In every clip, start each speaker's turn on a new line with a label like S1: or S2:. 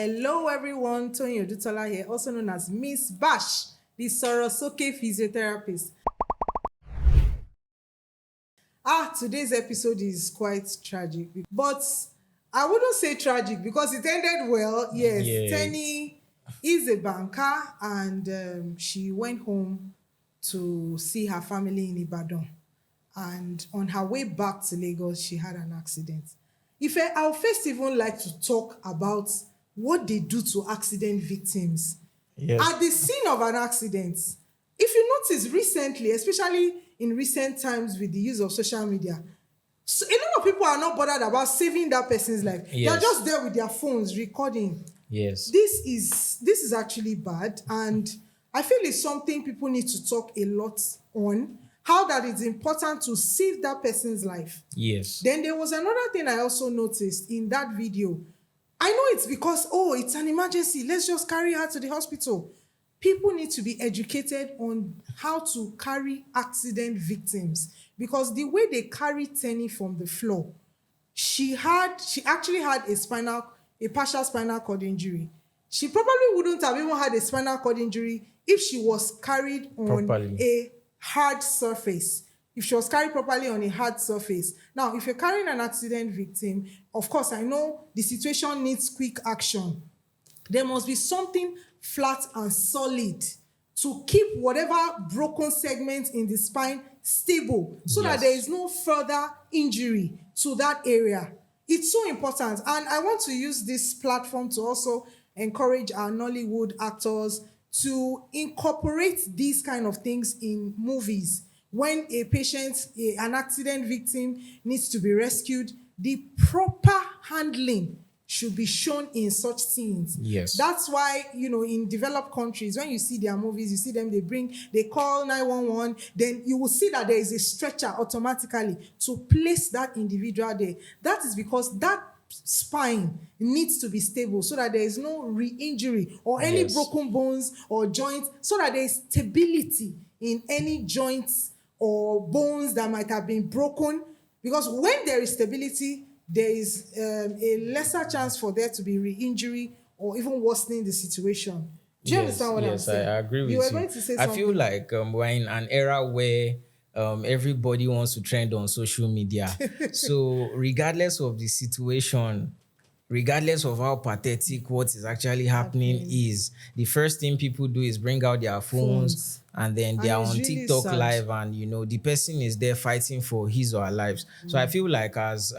S1: Hello everyone, Tony Odutola here, also known as Miss Bash, the Sorosoke physiotherapist. Today's episode is quite tragic, but I wouldn't say tragic because it ended well. Yes, Tenny is a banker and she went home to see her family in Ibadan. And on her way back to Lagos, she had an accident. I would first even like to talk about what they do to accident victims.
S2: Yes.
S1: At the scene of an accident, if you notice recently, especially in recent times with the use of social media, so a lot of people are not bothered about saving that person's life.
S2: Yes.
S1: They're just there with their phones recording.
S2: Yes.
S1: This is actually bad, and I feel it's something people need to talk a lot on. How that it's important to save that person's life.
S2: Yes.
S1: Then there was another thing I also noticed in that video. I know it's because, it's an emergency. Let's just carry her to the hospital. People need to be educated on how to carry accident victims, because the way they carry Tenny from the floor, she actually had a partial spinal cord injury. She probably wouldn't have even had a spinal cord injury if she was carried on a hard surface. If she was carried properly on a hard surface. Now, if you're carrying an accident victim, of course, I know the situation needs quick action. There must be something flat and solid to keep whatever broken segment in the spine stable so that there is no further injury to that area. It's so important. And I want to use this platform to also encourage our Nollywood actors to incorporate these kind of things in movies. When an accident victim needs to be rescued, the proper handling should be shown in such scenes.
S2: Yes.
S1: That's why, in developed countries, when you see their movies, you see them, they call 911, then you will see that there is a stretcher automatically to place that individual there. That is because that spine needs to be stable so that there is no re-injury or any broken bones or joints, so that there is stability in any joints or bones that might have been broken. Because when there is stability, there is a lesser chance for there to be re-injury or even worsening the situation. Do you understand what I'm saying?
S2: Yes, I agree with you.
S1: You were going to say something.
S2: I feel like we're in an era where everybody wants to trend on social media. So regardless of the situation, regardless of how pathetic what is actually happening is, the first thing people do is bring out their phones and then they are on
S1: really
S2: TikTok
S1: sad.
S2: live, and the person is there fighting for his or her lives. So I feel like as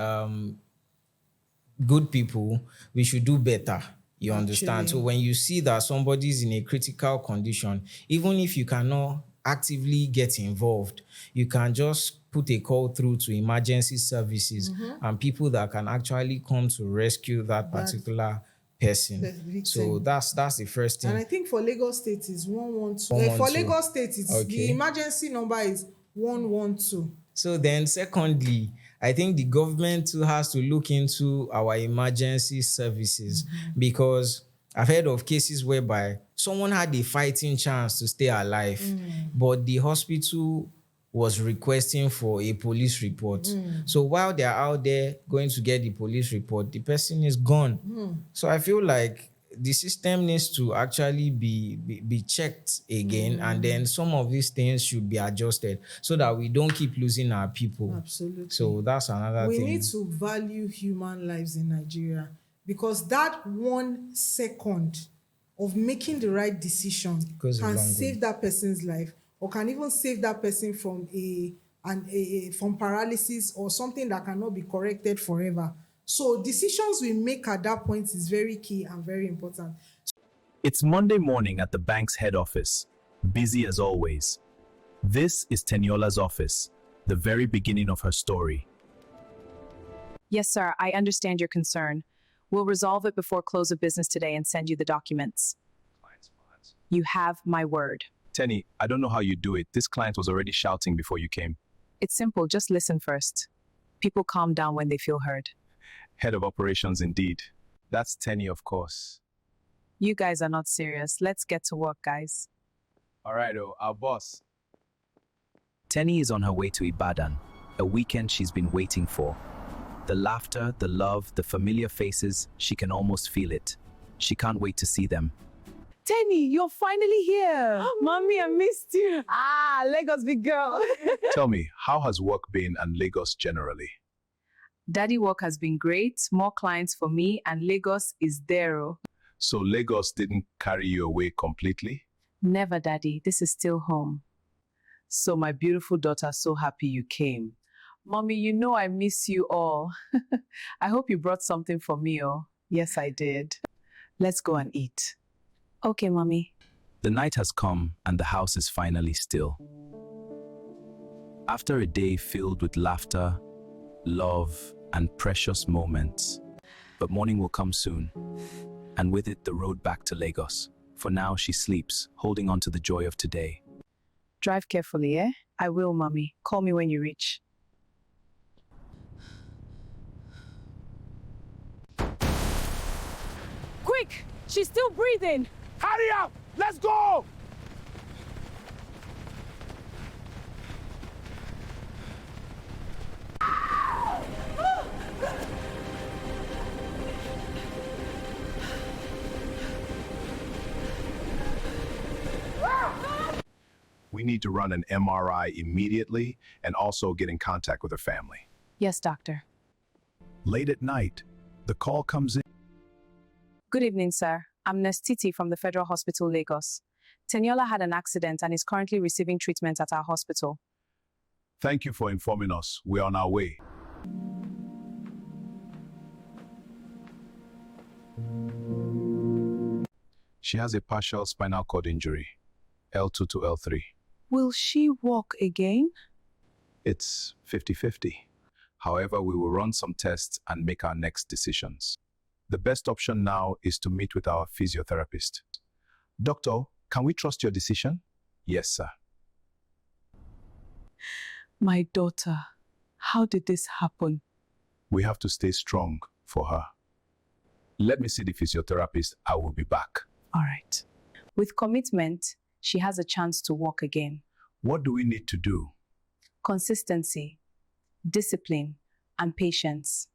S2: good people, we should do better. You understand? So when you see that somebody's in a critical condition, even if you cannot actively get involved, you can just put a call through to emergency services and people that can actually come to rescue that particular person. So that's the first thing.
S1: And I think for Lagos State is 112. For Lagos State, the emergency number is 112.
S2: So then secondly, I think the government too has to look into our emergency services, because I've heard of cases whereby someone had a fighting chance to stay alive, but the hospital was requesting for a police report. So while they're out there going to get the police report, the person is gone. So I feel like the system needs to actually be checked again, and then some of these things should be adjusted so that we don't keep losing our people.
S1: Absolutely.
S2: So that's another thing.
S1: We need to value human lives in Nigeria, because that 1 second of making the right decision can save that person's life, or can even save that person from from paralysis or something that cannot be corrected forever. So decisions we make at that point is very key and very important.
S3: It's Monday morning at the bank's head office, busy as always. This is Teniola's office, the very beginning of her story.
S4: Yes, sir, I understand your concern. We'll resolve it before close of business today and send you the documents. You have my word.
S3: Tenny, I don't know how you do it. This client was already shouting before you came.
S4: It's simple, just listen first. People calm down when they feel heard.
S3: Head of operations indeed. That's Tenny, of course.
S4: You guys are not serious. Let's get to work, guys.
S3: All right, our boss.
S5: Tenny is on her way to Ibadan, a weekend she's been waiting for. The laughter, the love, the familiar faces, she can almost feel it. She can't wait to see them.
S4: Tenny, you're finally here. Mommy, I missed you. Lagos big girl.
S3: Tell me, how has work been and Lagos generally?
S4: Daddy work has been great. More clients for me, and Lagos is there.
S3: So Lagos didn't carry you away completely?
S4: Never, Daddy. This is still home. So my beautiful daughter, so happy you came. Mommy, you know I miss you all. I hope you brought something for me, oh. Yes, I did. Let's go and eat. Okay, Mommy.
S5: The night has come and the house is finally still. After a day filled with laughter, love, and precious moments. But morning will come soon, and with it the road back to Lagos. For now, she sleeps, holding on to the joy of today.
S4: Drive carefully, eh? I will, Mommy. Call me when you reach. Quick! She's still breathing!
S6: Hurry up! Let's go!
S3: We need to run an MRI immediately and also get in contact with her family.
S4: Yes, doctor.
S3: Late at night, the call comes in.
S4: Good evening, sir. I'm Nurse Titi from the Federal Hospital, Lagos. Teniola had an accident and is currently receiving treatment at our hospital.
S3: Thank you for informing us. We're on our way. She has a partial spinal cord injury, L2 to L3.
S4: Will she walk again?
S3: It's 50-50. However, we will run some tests and make our next decisions. The best option now is to meet with our physiotherapist. Doctor, can we trust your decision? Yes, sir.
S4: My daughter, how did this happen?
S3: We have to stay strong for her. Let me see the physiotherapist. I will be back.
S4: All right. With commitment, she has a chance to walk again.
S3: What do we need to do?
S4: Consistency, discipline, and patience.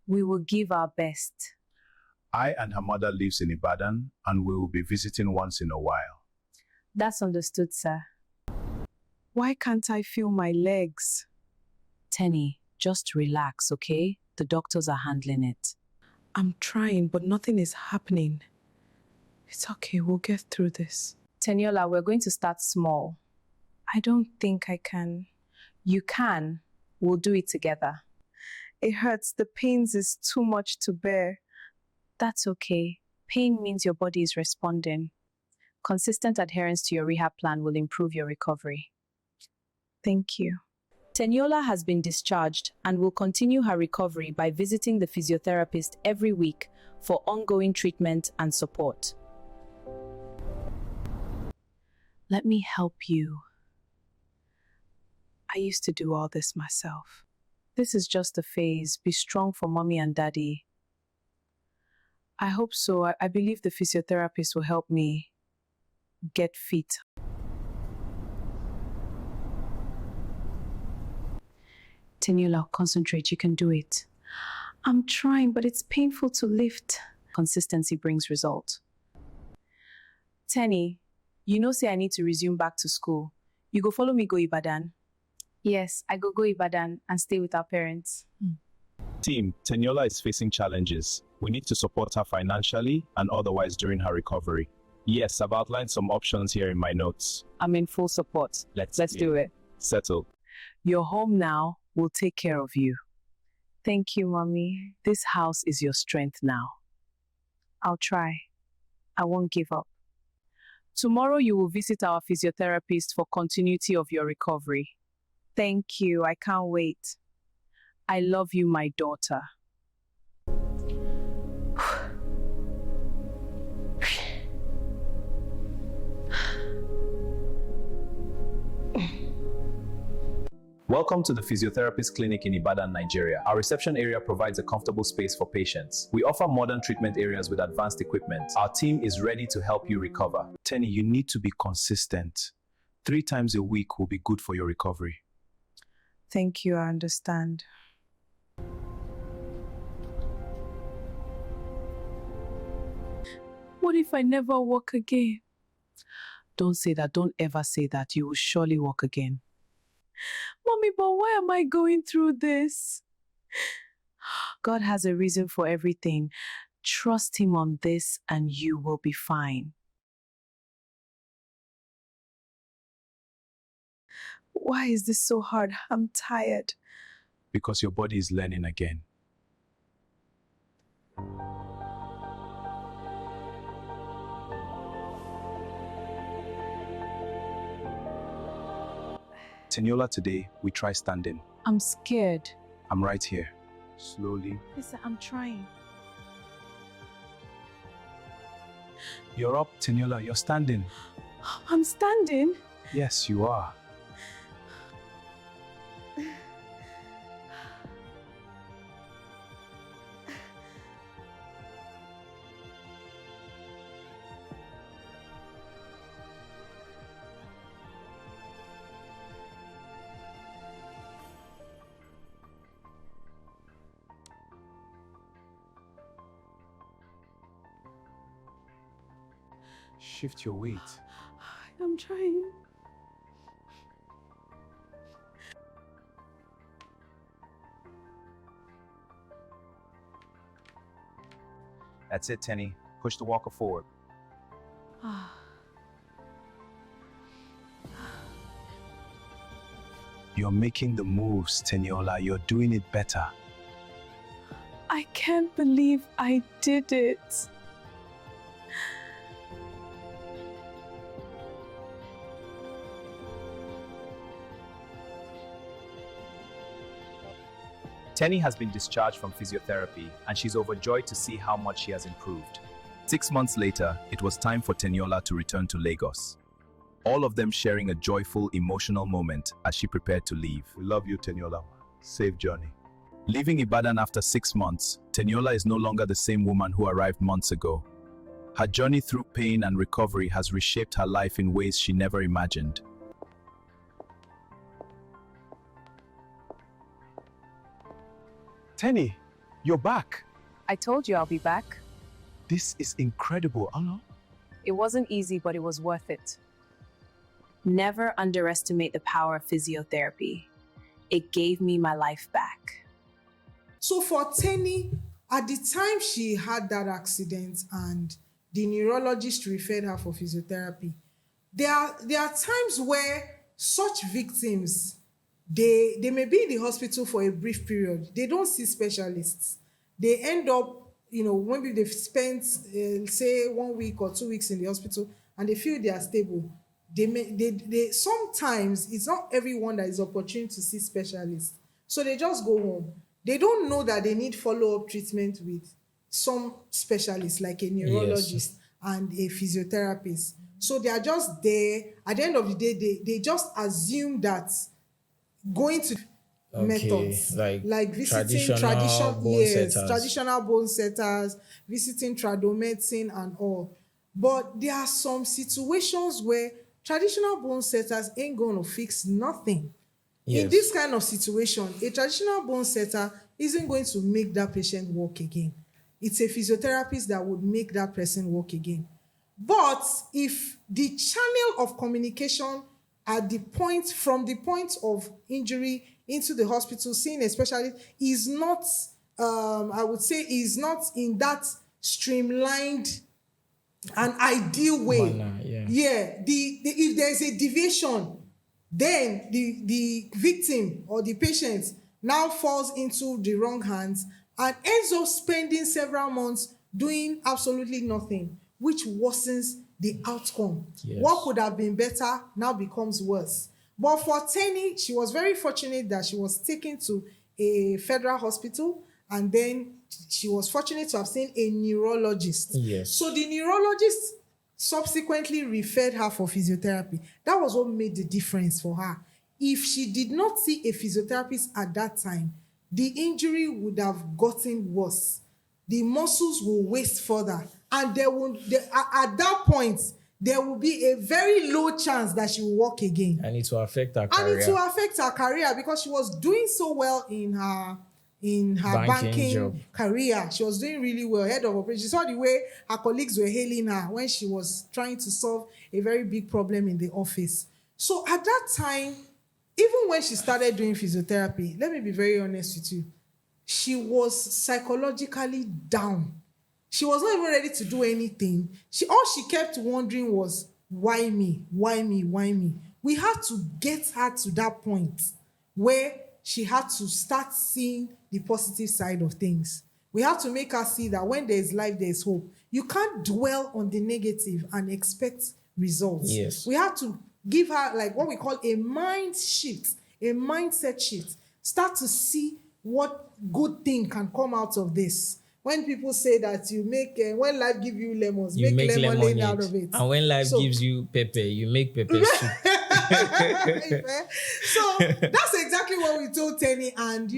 S4: We will give our best.
S3: I and her mother lives in Ibadan and we will be visiting once in a while.
S4: That's understood, sir. Why can't I feel my legs? Tenny, just relax, okay? The doctors are handling it. I'm trying, but nothing is happening. It's okay, we'll get through this. Teniola, we're going to start small. I don't think I can. You can. We'll do it together. It hurts. The pains is too much to bear. That's okay. Pain means your body is responding. Consistent adherence to your rehab plan will improve your recovery. Thank you. Teniola has been discharged and will continue her recovery by visiting the physiotherapist every week for ongoing treatment and support. Let me help you. I used to do all this myself. This is just a phase. Be strong for mommy and daddy. I hope so. I believe the physiotherapist will help me get fit. Teniola, concentrate. You can do it. I'm trying, but it's painful to lift. Consistency brings result. Tenny, you know say I need to resume back to school. You go follow me go Ibadan? Yes, I go Ibadan and stay with our parents.
S3: Team, Teniola is facing challenges. We need to support her financially and otherwise during her recovery. Yes, I've outlined some options here in my notes.
S4: I'm in full support. Let's do it.
S3: Settle.
S4: You're home now. We'll take care of you. Thank you, Mommy. This house is your strength now. I'll try. I won't give up. Tomorrow you will visit our physiotherapist for continuity of your recovery. Thank you. I can't wait. I love you, my daughter.
S3: Welcome to the Physiotherapist Clinic in Ibadan, Nigeria. Our reception area provides a comfortable space for patients. We offer modern treatment areas with advanced equipment. Our team is ready to help you recover. Tenny, you need to be consistent. 3 times a week will be good for your recovery.
S4: Thank you. I understand. What if I never walk again? Don't say that. Don't ever say that. You will surely walk again. Mommy, but why am I going through this? God has a reason for everything. Trust Him on this and you will be fine. Why is this so hard? I'm tired.
S5: Because your body is learning again. Teniola, today we try standing.
S4: I'm scared.
S5: I'm right here. Slowly.
S4: Listen, I'm trying.
S5: You're up, Teniola. You're standing.
S4: I'm standing.
S5: Yes, you are. Shift your weight.
S4: I'm trying.
S5: That's it, Tenny. Push the walker forward. You're making the moves, Teniola. You're doing it better.
S4: I can't believe I did it.
S3: Tenny has been discharged from physiotherapy and she's overjoyed to see how much she has improved. 6 months later, it was time for Teniola to return to Lagos. All of them sharing a joyful, emotional moment as she prepared to leave.
S6: We love you, Teniola. Safe journey.
S5: Leaving Ibadan after 6 months, Teniola is no longer the same woman who arrived months ago. Her journey through pain and recovery has reshaped her life in ways she never imagined.
S6: Tenny, you're back.
S4: I told you I'll be back.
S6: This is incredible, Anna.
S4: It wasn't easy, but it was worth it. Never underestimate the power of physiotherapy. It gave me my life back.
S1: So for Tenny, at the time she had that accident and the neurologist referred her for physiotherapy, there are times where such victims, they may be in the hospital for a brief period. They don't see specialists. They end up, maybe they've spent, say, 1 week or 2 weeks in the hospital and they feel they are stable. They sometimes, it's not everyone that is opportune to see specialists. So they just go home. They don't know that they need follow-up treatment with some specialists like a neurologist and a physiotherapist. So they are just there. At the end of the day, they just assume that going to methods like visiting traditional bone setters, visiting tradomedicine and all. But there are some situations where traditional bone setters ain't going to fix nothing.
S2: Yes.
S1: In this kind of situation, a traditional bone setter isn't going to make that patient walk again. It's a physiotherapist that would make that person walk again. But if the channel of communication from the point of injury into the hospital, seeing a specialist is not, I would say, is not in that streamlined and ideal way. If there's a deviation, then the victim or the patient now falls into the wrong hands and ends up spending several months doing absolutely nothing, which worsens the outcome.
S2: Yes.
S1: What could have been better now becomes worse. But for Tenny, she was very fortunate that she was taken to a federal hospital, and then she was fortunate to have seen a neurologist.
S2: Yes.
S1: So the neurologist subsequently referred her for physiotherapy. That was what made the difference for her. If she did not see a physiotherapist at that time, the injury would have gotten worse. The muscles will waste further. And at that point, there will be a very low chance that she will walk again.
S2: And it will affect her career.
S1: And it will affect her career because she was doing so well in her in her
S2: Banking
S1: banking
S2: job.
S1: career. She was doing really well, head of operations. She saw the way her colleagues were hailing her when she was trying to solve a very big problem in the office. So at that time, even when she started doing physiotherapy, let me be very honest with you, she was psychologically down. She was not even ready to do anything. All she kept wondering was, why me? Why me? Why me? We had to get her to that point where she had to start seeing the positive side of things. We have to make her see that when there is life, there is hope. You can't dwell on the negative and expect results.
S2: Yes.
S1: We have to give her like what we call a mind shift, a mindset shift. Start to see what good thing can come out of this. When people say that you make, when life gives you lemons,
S2: You make
S1: lemonade out of it.
S2: And when life gives you pepper, you make pepper soup.
S1: So that's exactly what we told Tenny. And,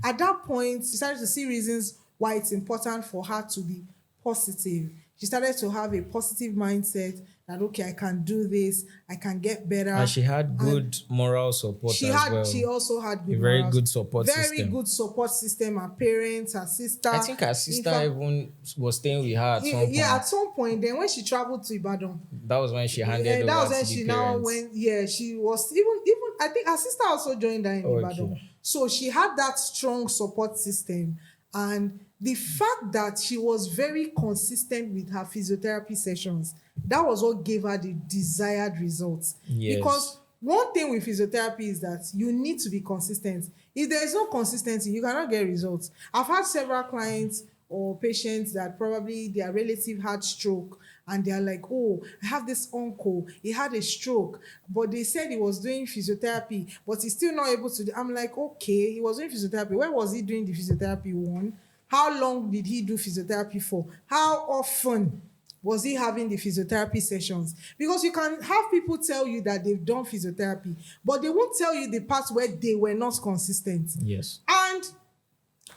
S1: at that point, she started to see reasons why it's important for her to be positive. She started to have a positive mindset that, okay, I can do this, I can get better.
S2: And she had good moral support well.
S1: She also had good
S2: a very
S1: morals,
S2: good support system.
S1: Very good support system. Her parents, her sister.
S2: I think her sister even was staying with her at some point.
S1: Yeah, at some point. Then when she traveled to Ibadan,
S2: that was when she handed over
S1: that was
S2: to
S1: when
S2: the
S1: she
S2: parents.
S1: now went. Yeah, she was even. I think her sister also joined her in Ibadan. So she had that strong support system, and the fact that she was very consistent with her physiotherapy sessions, that was what gave her the desired results.
S2: Yes.
S1: Because one thing with physiotherapy is that you need to be consistent. If there is no consistency, you cannot get results. I've had several clients or patients that probably their relative had stroke and they're like, oh, I have this uncle, he had a stroke, but they said he was doing physiotherapy, but he's still not able to. I'm like, okay, he was doing physiotherapy. Where was he doing the physiotherapy? One, how long did he do physiotherapy for? How often was he having the physiotherapy sessions? Because you can have people tell you that they've done physiotherapy, but they won't tell you the parts where they were not consistent.
S2: Yes.
S1: And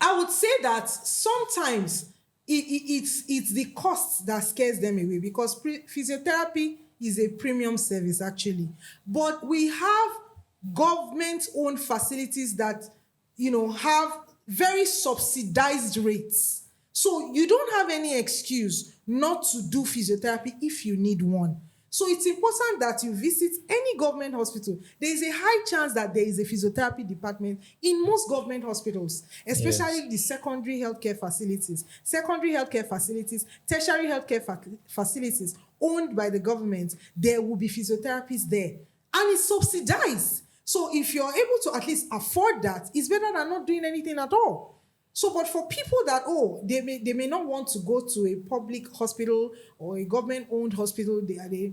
S1: I would say that sometimes it's the cost that scares them away, because physiotherapy is a premium service actually. But we have government-owned facilities that, have very subsidized rates. So you don't have any excuse not to do physiotherapy if you need one. So it's important that you visit any government hospital. There is a high chance that there is a physiotherapy department in most government hospitals, especially the secondary healthcare facilities. Secondary healthcare facilities, tertiary healthcare facilities owned by the government, there will be physiotherapists there. And it's subsidized. So if you're able to at least afford that, it's better than not doing anything at all. So, but for people that, they may not want to go to a public hospital or a government-owned hospital, they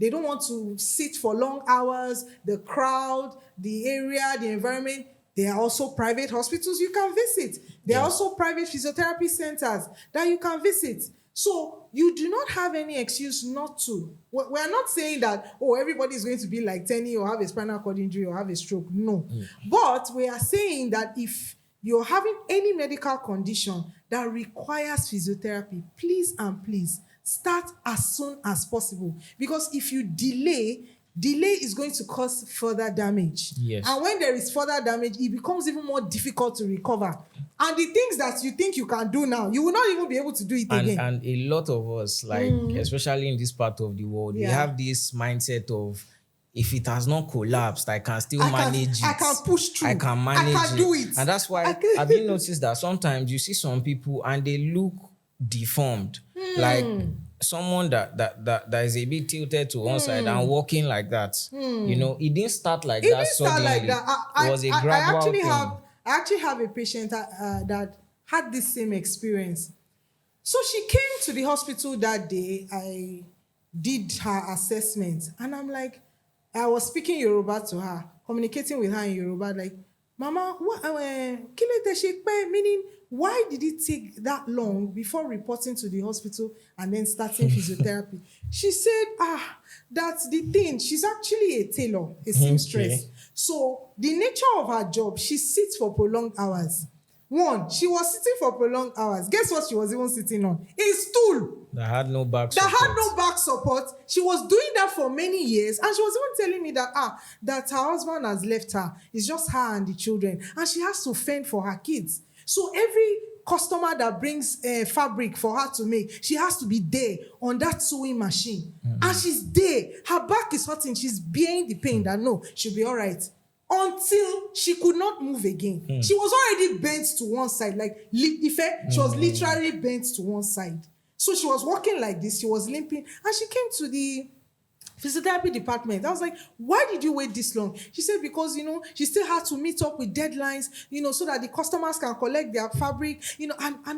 S1: don't want to sit for long hours, the crowd, the area, the environment. There are also private hospitals you can visit. There are also private physiotherapy centers that you can visit. So you do not have any excuse not to. We're not saying that, everybody is going to be like Tenny or have a spinal cord injury or have a stroke. No. But we are saying that if you're having any medical condition that requires physiotherapy, please and please start as soon as possible. Because if you delay is going to cause further damage.
S2: Yes.
S1: And when there is further damage, it becomes even more difficult to recover. And the things that you think you can do now, you will not even be able to do it again.
S2: And a lot of us, especially in this part of the world, we have this mindset of, if it has not collapsed, I can still manage it.
S1: I can push through.
S2: I can manage
S1: I can do it.
S2: And that's why, have you noticed that sometimes you see some people and they look deformed? Like someone that is a bit tilted to one side and walking like that. It didn't start like that suddenly. It was a gradual thing.
S1: I actually have a patient that had this same experience. So she came to the hospital that day. I did her assessment. And I'm like, I was speaking Yoruba to her, communicating with her in Yoruba, like, Mama, meaning, why did it take that long before reporting to the hospital and then starting physiotherapy? She said, that's the thing. She's actually a tailor, a seamstress. So the nature of her job, she sits for prolonged hours. One, she was sitting for prolonged hours. Guess what she was even sitting on? A stool
S2: That had no back
S1: that
S2: support.
S1: had no back support. She was doing that for many years, and she was even telling me that that her husband has left her. It's just her and the children, and she has to fend for her kids. So every customer that brings fabric for her to make, she has to be there on that sewing machine, and she's there. Her back is hurting. She's bearing the pain. That no, she'll be all right. Until she could not move again. She was already bent to one side, like she was literally bent to one side. So she was walking like this, she was limping, and she came to the physiotherapy department. I was like, why did you wait this long? She said, because, she still had to meet up with deadlines, so that the customers can collect their fabric, and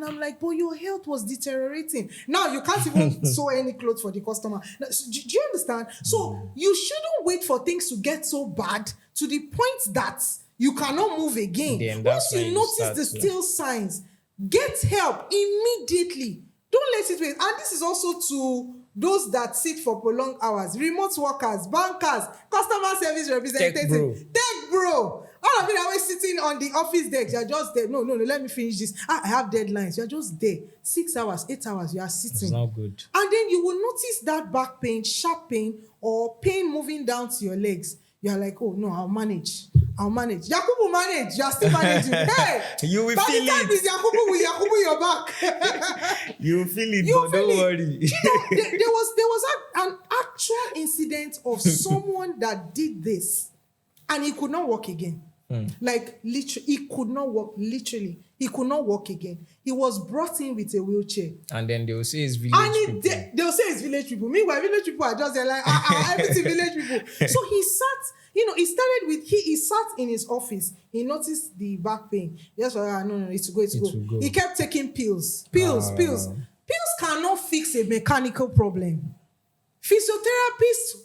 S1: I'm like, but your health was deteriorating. Now you can't even sew any clothes for the customer. Now, do you understand? So you shouldn't wait for things to get so bad to the point that you cannot move again.
S2: Then
S1: Once
S2: that's
S1: you
S2: when you
S1: notice
S2: start
S1: the
S2: to-
S1: still signs, get help immediately. Don't let it wait. And this is also to those that sit for prolonged hours, remote workers, bankers, customer service representatives, tech bro. All of you are always sitting on the office desk. You're just there. No, let me finish this. I have deadlines. You're just there. 6 hours, 8 hours, you are sitting.
S2: It's not good.
S1: And then you will notice that back pain, sharp pain, or pain moving down to your legs. You're like, oh no, I'll manage. Yakubu manage. You're still managing. Hey,
S2: You will
S1: by
S2: feel
S1: the time
S2: it.
S1: it's Yakubu with Yakubu your back.
S2: You feel it,
S1: You
S2: but
S1: feel
S2: don't
S1: it.
S2: worry.
S1: There was an actual incident of someone that did this, and he could not walk again. Like literally, he could not walk. Literally, he could not walk again. He was brought in with a wheelchair.
S2: And then they will say it's village
S1: And
S2: people.
S1: they'll say it's village people. Meanwhile, village people are just there like, everything village people. So he sat, he started with, he sat in his office. He noticed the back pain. Yes, no, it's go.
S2: will go.
S1: He kept taking pills. Pills. Pills cannot fix a mechanical problem. Physiotherapists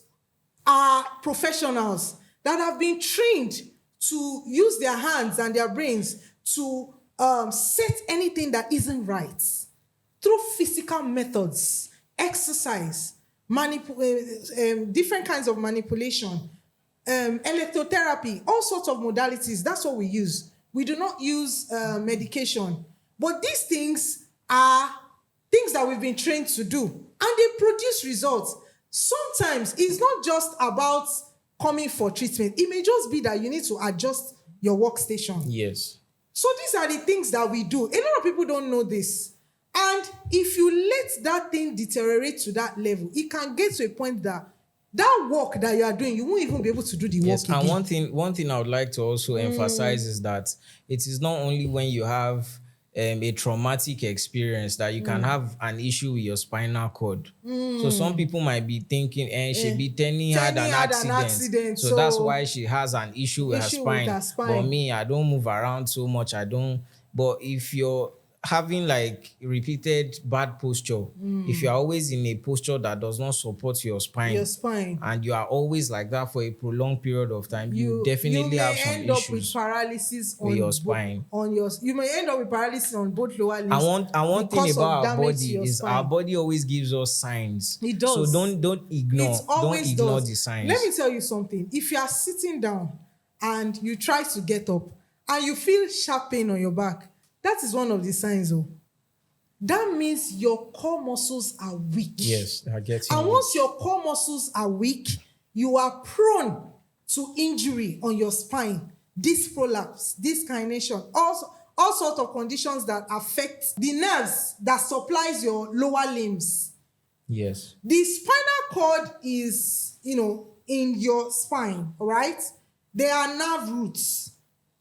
S1: are professionals that have been trained to use their hands and their brains to set anything that isn't right through physical methods, exercise, different kinds of manipulation, electrotherapy, all sorts of modalities. That's what we use. We do not use medication. But these things are things that we've been trained to do, and they produce results. Sometimes it's not just about coming for treatment. It may just be that you need to adjust your workstation.
S2: Yes.
S1: So these are the things that we do. A lot of people don't know this. And if you let that thing deteriorate to that level, it can get to a point that work that you are doing, you won't even be able to do the work
S2: Yes,
S1: again.
S2: and one thing I would like to also emphasize is that it is not only when you have a traumatic experience that you can have an issue with your spinal cord. So some people might be thinking, Tenny had an accident. So that's why she has an issue with her spine. But me, I don't move around so much. But if you're having like repeated bad posture, if you're always in a posture that does not support your spine, and you are always like that for a prolonged period of time, you definitely have some
S1: end up with
S2: issues
S1: paralysis
S2: with your spine.
S1: You may end up with paralysis on both lower limbs.
S2: And one thing
S1: because of
S2: about our
S1: damage to
S2: body
S1: your
S2: is
S1: spine.
S2: our body always gives us signs.
S1: It does.
S2: So don't ignore.
S1: It always
S2: Don't ignore
S1: does.
S2: the signs.
S1: Let me tell you something. If you are sitting down and you try to get up and you feel sharp pain on your back, that is one of the signs. That means your core muscles are weak.
S2: Yes, I get you.
S1: And once your core muscles are weak, you are prone to injury on your spine, disc prolapse, disc herniation, all sorts of conditions that affect the nerves that supplies your lower limbs.
S2: Yes.
S1: The spinal cord is, in your spine, right? There are nerve roots.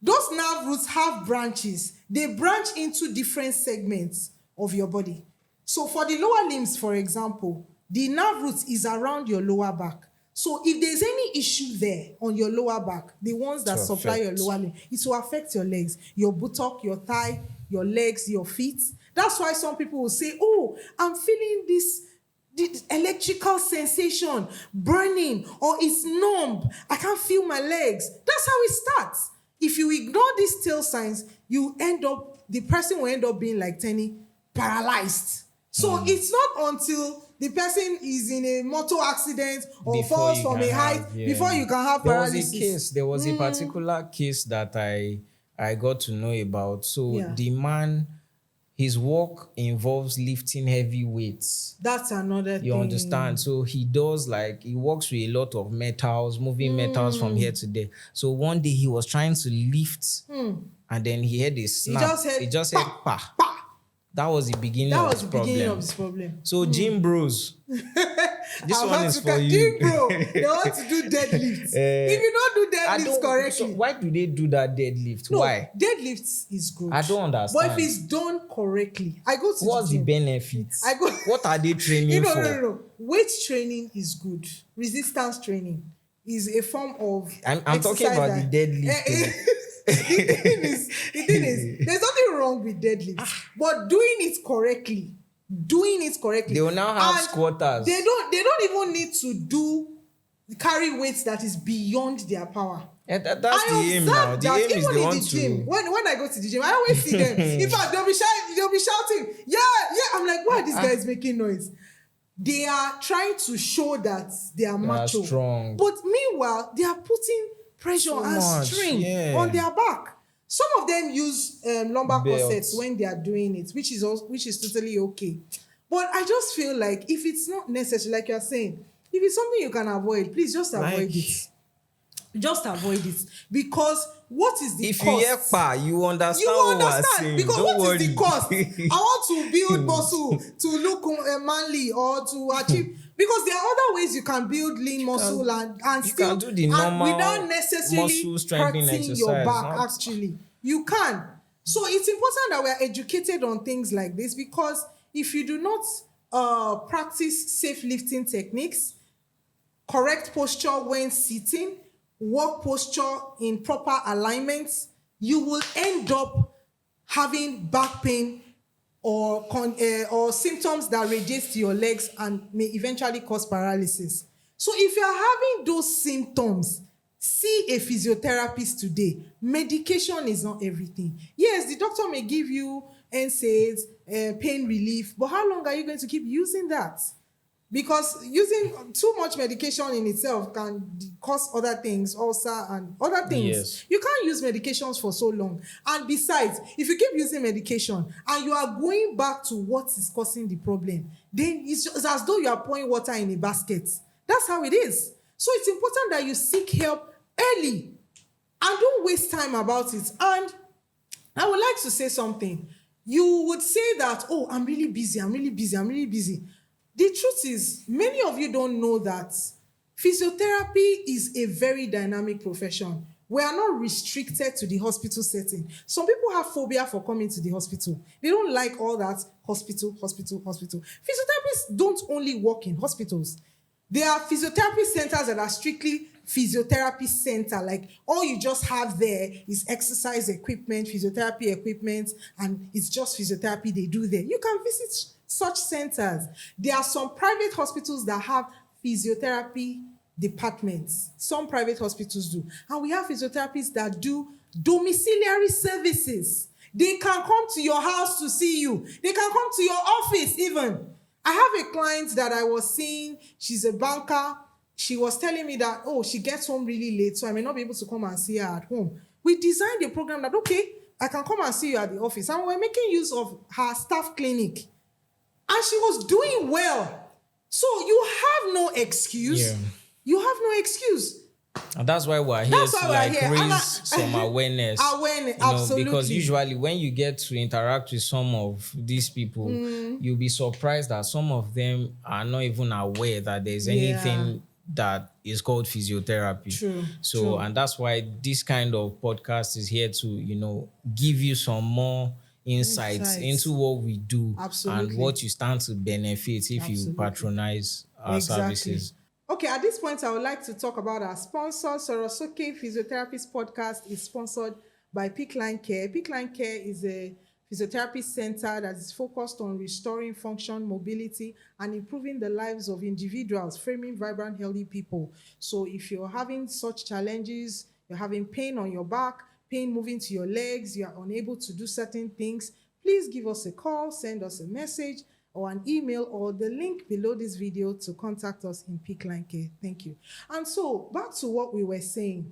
S1: Those nerve roots have branches. They branch into different segments of your body. So for the lower limbs, for example, the nerve roots is around your lower back. So if there's any issue there on your lower back, the ones that supply your lower limb, it will affect your legs, your buttock, your thigh, your legs, your feet. That's why some people will say, oh, I'm feeling this electrical sensation, burning, or it's numb. I can't feel my legs. That's how it starts. If you ignore these tail signs, the person will end up being like Tenny, paralyzed. So it's not until the person is in a motor accident or
S2: Before
S1: falls
S2: you
S1: from
S2: can
S1: a height
S2: have, yeah.
S1: before you can have paralysis.
S2: There was a particular case that I I got to know about. So
S1: Yeah.
S2: the man, his work involves lifting heavy weights.
S1: That's another thing.
S2: You understand? So he does he works with a lot of metals, moving metals from here to there. So one day he was trying to lift and then he had a snap.
S1: just heard
S2: He just
S1: pa,
S2: said pa.
S1: pa.
S2: That was the beginning
S1: That
S2: of
S1: was
S2: the
S1: the beginning
S2: problem.
S1: of this problem.
S2: So gym bros, this
S1: I
S2: one
S1: want
S2: is
S1: to
S2: for
S1: catch
S2: you.
S1: gym, bro. They want to do deadlifts. If you don't do deadlifts correctly,
S2: So why do they do that deadlift?
S1: no,
S2: Why?
S1: deadlifts is good.
S2: I don't understand.
S1: But if it's done correctly, I go to
S2: What's
S1: the
S2: the
S1: gym.
S2: benefits?
S1: I go.
S2: What are they training
S1: No,
S2: for?
S1: no. Weight training is good. Resistance training is a form of.
S2: I'm talking
S1: exercise
S2: about the deadlift.
S1: the thing is, there's nothing wrong with deadlifts, but doing it correctly.
S2: They will now have
S1: And
S2: squatters.
S1: They don't even need to carry weights that is beyond their power.
S2: And that's the aim now. The
S1: that
S2: aim is
S1: even
S2: they
S1: in
S2: want
S1: the
S2: to.
S1: gym, when I go to the gym, I always see them. In fact, they'll be shouting, yeah. I'm like, why are these guys making noise? They are trying to show that they are macho.
S2: strong.
S1: But meanwhile, they are putting pressure
S2: So
S1: and
S2: much,
S1: strain
S2: yeah.
S1: on their back. Some of them use lumbar
S2: Belts.
S1: corsets when they are doing it, which is totally okay. But I just feel like if it's not necessary, like you're saying, if it's something you can avoid, please just avoid it. Just avoid it, because what is the
S2: If
S1: cost?
S2: you hear pa, you understand
S1: You
S2: what we're
S1: understand,
S2: saying.
S1: because
S2: Don't
S1: what
S2: worry.
S1: is the cost? I want to build muscle to look manly or to achieve, because there are other ways you can build lean muscle and
S2: you
S1: still
S2: can do the
S1: and
S2: normal
S1: without necessarily
S2: muscle strengthening
S1: hurting your
S2: exercise,
S1: back.
S2: not-
S1: Actually, you can. So it's important that we are educated on things like this, because if you do not practice safe lifting techniques, correct posture when sitting, work posture in proper alignment, you will end up having back pain or symptoms that radiate to your legs and may eventually cause paralysis. So if you are having those symptoms, see a physiotherapist today. Medication is not everything. Yes, the doctor may give you NSAIDs, pain relief, but how long are you going to keep using that? Because using too much medication in itself can cause other things, ulcer and other things.
S2: Yes.
S1: You can't use medications for so long. And besides, if you keep using medication and you are going back to what is causing the problem, then it's just as though you are pouring water in a basket. That's how it is. So it's important that you seek help early and don't waste time about it. And I would like to say something. You would say that, oh, I'm really busy. The truth is, many of you don't know that physiotherapy is a very dynamic profession. We are not restricted to the hospital setting. Some people have phobia for coming to the hospital. They don't like all that hospital. Physiotherapists don't only work in hospitals. There are physiotherapy centers that are strictly physiotherapy center. Like all you just have there is exercise equipment, physiotherapy equipment, and it's just physiotherapy they do there. You can visit such centers. There are some private hospitals that have physiotherapy departments. Some private hospitals do. And we have physiotherapists that do domiciliary services. They can come to your house to see you. They can come to your office even. I have a client that I was seeing. She's a banker. She was telling me that, oh, she gets home really late, so I may not be able to come and see her at home. We designed a program that, okay, I can come and see you at the office. And we're making use of her staff clinic. And she was doing well. So you have no excuse.
S2: Yeah.
S1: You have no excuse.
S2: And that's why we're here
S1: That's
S2: to
S1: why we're here. And
S2: raise some awareness.
S1: Awareness,
S2: You know,
S1: absolutely.
S2: because usually when you get to interact with some of these people, you'll be surprised that some of them are not even aware that there's anything that is called physiotherapy.
S1: True,
S2: So,
S1: true.
S2: and that's why this kind of podcast is here to, give you some more insights into what we do
S1: Absolutely.
S2: and what you stand to benefit if you
S1: Absolutely.
S2: patronize our services.
S1: Okay, at this point, I would like to talk about our sponsor. Sorosuke Physiotherapist Podcast is sponsored by Peakline Care. Peakline Care is a physiotherapy center that is focused on restoring function, mobility, and improving the lives of individuals, framing vibrant, healthy people. So if you're having such challenges, you're having pain on your back, pain moving to your legs, you are unable to do certain things, please give us a call, send us a message, or an email, or the link below this video to contact us in Peakline Care. Thank you. And so back to what we were saying.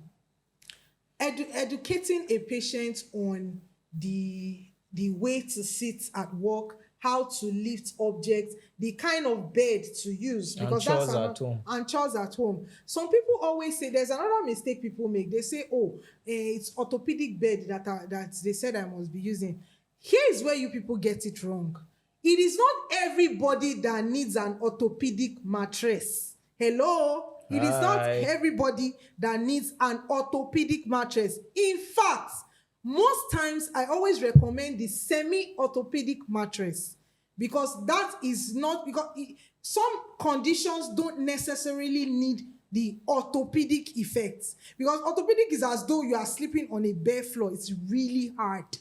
S1: educating a patient on the way to sit at work, how to lift objects, the kind of bed to use,
S2: And
S1: because
S2: chores
S1: that's
S2: at home.
S1: and chores at home. Some people always say, there's another mistake people make. They say, oh, it's orthopedic bed that they said I must be using. Here is where you people get it wrong. It is not everybody that needs an orthopedic mattress. Hello? It is not
S2: Hi.
S1: everybody that needs an orthopedic mattress. In fact, most times I always recommend the semi-orthopedic mattress, because that is not, because some conditions don't necessarily need the orthopedic effects, because orthopedic is as though you are sleeping on a bare floor. It's really hard,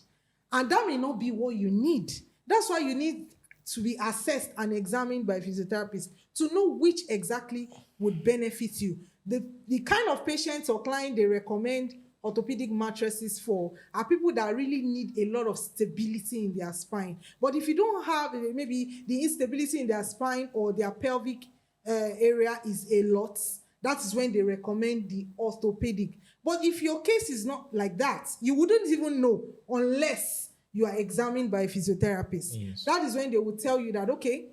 S1: and that may not be what you need. That's why you need to be assessed and examined by a physiotherapist to know which exactly would benefit you. The kind of patients or client they recommend orthopedic mattresses for are people that really need a lot of stability in their spine. But if you don't have maybe the instability in their spine or their pelvic area is a lot, that is when they recommend the orthopedic. But if your case is not like that, you wouldn't even know unless you are examined by a physiotherapist.
S2: Yes.
S1: That is when they will tell you that, okay,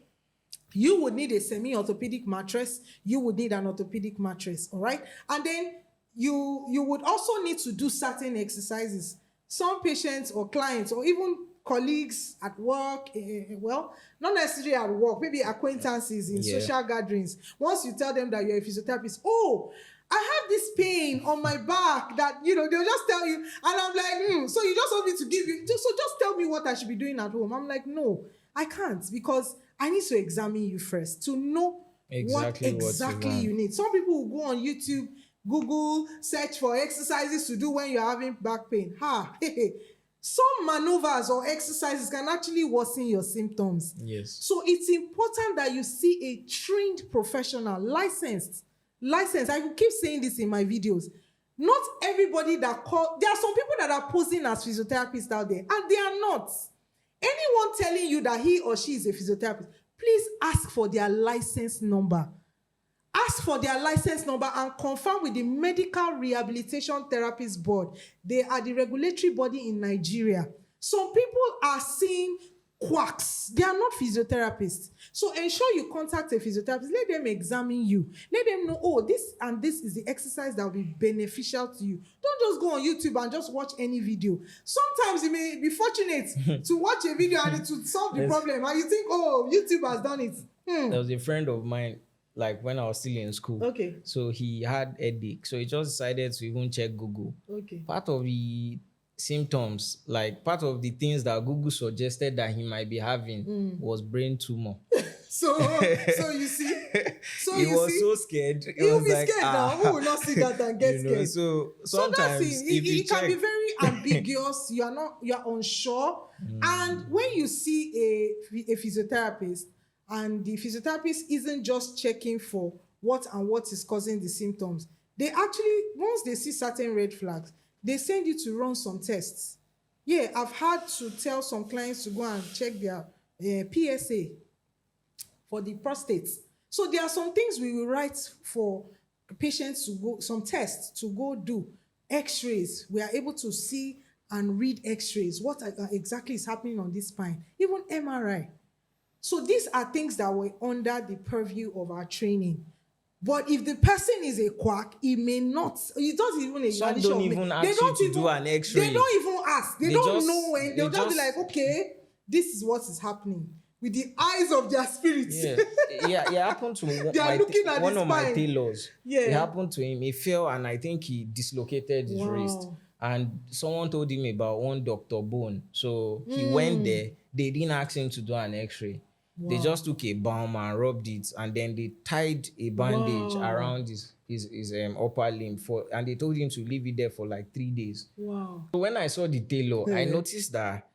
S1: you would need a semi-orthopedic mattress, you would need an orthopedic mattress, all right? And then you would also need to do certain exercises. Some patients or clients or even colleagues at work, well, not necessarily at work, maybe acquaintances in social gatherings. Once you tell them that you're a physiotherapist, oh, I have this pain on my back that, they'll just tell you. And I'm like, so you just want me to give you, so just tell me what I should be doing at home. I'm like, no, I can't, because I need to examine you first to know what exactly you need. Some people will go on YouTube, Google, search for exercises to do when you're having back pain. Some maneuvers or exercises can actually worsen your symptoms.
S2: Yes.
S1: So it's important that you see a trained professional, licensed. I will keep saying this in my videos. Not everybody there are some people that are posing as physiotherapists out there, and they are not. Anyone telling you that he or she is a physiotherapist, please ask for their license number. Ask for their license number and confirm with the Medical Rehabilitation Therapists Board. They are the regulatory body in Nigeria. Some people are seeing quacks. They are not physiotherapists. So ensure you contact a physiotherapist. Let them examine you. Let them know, oh, this and this is the exercise that will be beneficial to you. Don't just go on YouTube and just watch any video. Sometimes you may be fortunate to watch a video and it will solve the problem. And you think, oh, YouTube has done it.
S2: There was a friend of mine, like when I was still in school.
S1: Okay.
S2: So he had headache. So he just decided to even check Google.
S1: Okay.
S2: Part of the symptoms, like part of the things that Google suggested that he might be having was brain tumor.
S1: So you see,
S2: He was so scared. He
S1: You'll
S2: was
S1: be
S2: like,
S1: scared now. Who will not see that and get scared?
S2: So
S1: So that's
S2: sometimes
S1: it.
S2: if you
S1: It can
S2: check,
S1: be very ambiguous. You are unsure. And when you see a physiotherapist, and the physiotherapist isn't just checking for what is causing the symptoms, they actually, once they see certain red flags, they send you to run some tests. Yeah, I've had to tell some clients to go and check their PSA for the prostate. So there are some things we will write for patients to go, some tests to go do. X-rays, we are able to see and read X-rays, what exactly is happening on this spine, even MRI. So these are things that were under the purview of our training. But if the person is a quack, he may not. It doesn't even.
S2: some don't even ask you to do an X-ray.
S1: They don't even ask. They don't
S2: just-
S1: know when. They'll just be like, okay, this is what is happening with the eyes of their spirits.
S2: Yeah, it happened to
S1: They are looking at
S2: one
S1: the
S2: of my
S1: spine.
S2: tailors.
S1: Yeah.
S2: It happened to him. He fell and I think he dislocated his
S1: Wow.
S2: wrist. And someone told him about one Dr. Bone. So he went there. They didn't ask him to do an X-ray. They just took a balm and rubbed it, and then they tied a bandage around his upper limb and they told him to leave it there for like 3 days.
S1: Wow.
S2: So when I saw the tailor, I noticed that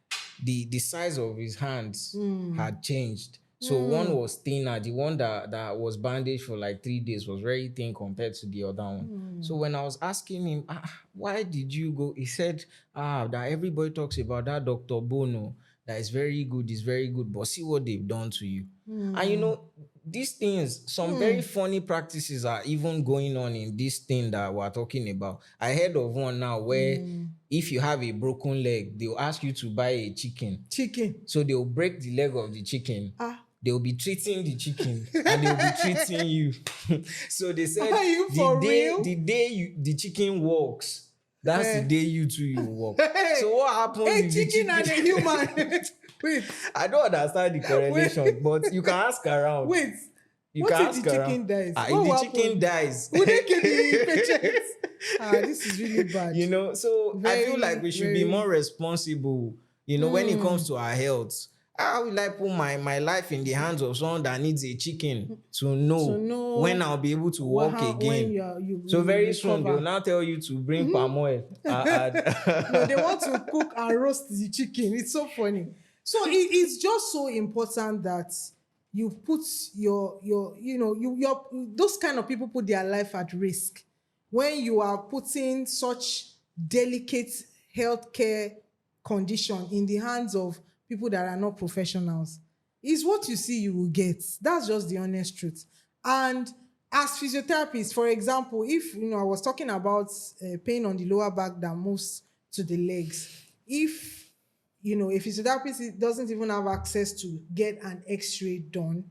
S2: the size of his hands had changed. So one was thinner. The one that was bandaged for like 3 days was very thin compared to the other one. So when I was asking him, why did you go? He said, that everybody talks about that Dr. Bono, that is very good, but see what they've done to you. And these things, some very funny practices are even going on in this thing that we're talking about. I heard of one now where if you have a broken leg, they'll ask you to buy a chicken. So they'll break the leg of the chicken. They'll be treating the chicken and they'll be treating you. So they said the day the chicken walks, that's the day you two you walk. So what happens
S1: A
S2: if the
S1: chicken and a human. Wait,
S2: I don't understand the correlation, but you can ask around.
S1: wait.
S2: You
S1: What
S2: can
S1: if
S2: ask
S1: the
S2: around.
S1: chicken dies?
S2: If
S1: What
S2: the
S1: will
S2: chicken
S1: happen?
S2: dies,
S1: Would they kill the patient? This is really bad.
S2: you know, so I feel like we should be more responsible, you know, when it comes to our health. How will I put my life in the hands of someone that needs a chicken to know when I'll be able to walk again? So very soon they'll now tell you to bring palm oil.
S1: No, they want to cook and roast the chicken. It's so funny. So it's just so important that you put your those kind of people put their life at risk when you are putting such delicate healthcare condition in the hands of people that are not professionals. Is what you see you will get. That's just the honest truth. And as physiotherapists, for example, if I was talking about pain on the lower back that moves to the legs, if a physiotherapist doesn't even have access to get an x-ray done,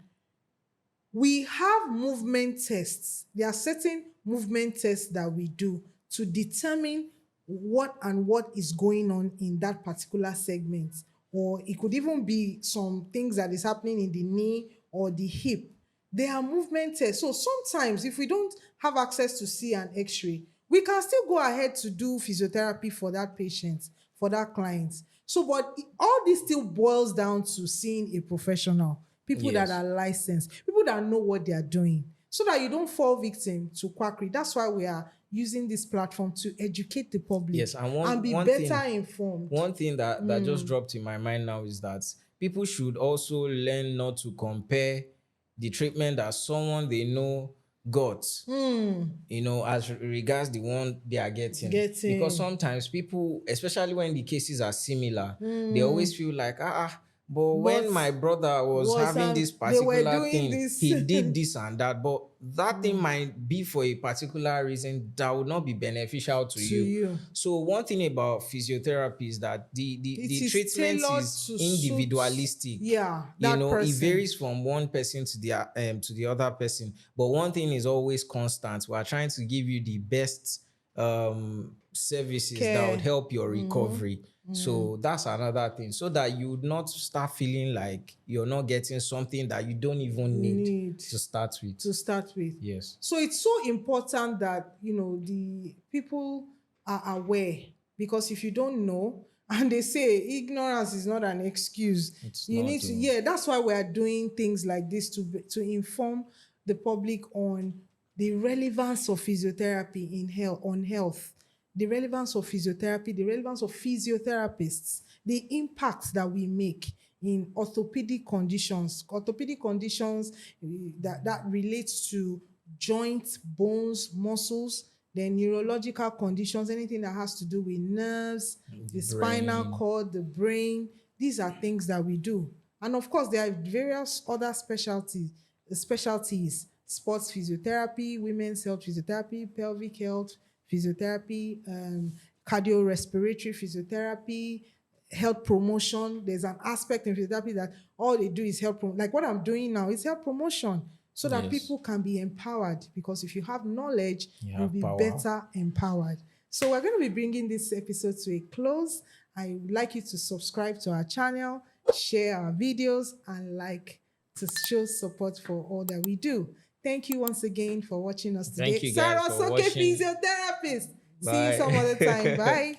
S1: we have movement tests. There are certain movement tests that we do to determine what is going on in that particular segment. Or it could even be some things that is happening in the knee or the hip. They are movement tests. So sometimes if we don't have access to see an x-ray, we can still go ahead to do physiotherapy for that patient, for that client. So, but all this still boils down to seeing a professional, people that are licensed, people that know what they are doing, so that you don't fall victim to quackery. That's why we are using this platform to educate the public and be better informed.
S2: One thing that just dropped in my mind now is that people should also learn not to compare the treatment that someone they know got, as regards the one they are getting. Because sometimes people, especially when the cases are similar, they always feel like, but when my brother was having this particular thing, he did this and that. But that thing might be for a particular reason that would not be beneficial to you. So one thing about physiotherapy is that the treatment is individualistic. It varies from one person to the other person. But one thing is always constant. We are trying to give you the best services that would help your recovery. So that's another thing, so that you would not start feeling like you're not getting something that you don't even need to start with. Yes.
S1: So it's so important that the people are aware, because if you don't know, and they say ignorance is not an excuse, that's why we are doing things like this to inform the public on the relevance of physiotherapy on health. The relevance of physiotherapy, the relevance of physiotherapists, the impact that we make in orthopedic conditions that relates to joints, bones, muscles, then neurological conditions, anything that has to do with nerves, the spinal cord, the brain. These are things that we do. And of course, there are various other specialties, sports physiotherapy, women's health physiotherapy, pelvic health physiotherapy, cardiorespiratory physiotherapy, health promotion. There's an aspect in physiotherapy that all they do is help like what I'm doing now is health promotion, so that people can be empowered, because if you have knowledge, you'll be better empowered. So we're going to be bringing this episode to a close. I would like you to subscribe to our channel, share our videos, and to show support for all that we do. Thank you once again for watching us today.
S2: Thank you guys for watching.
S1: Physiotherapist. See you some other time. Bye.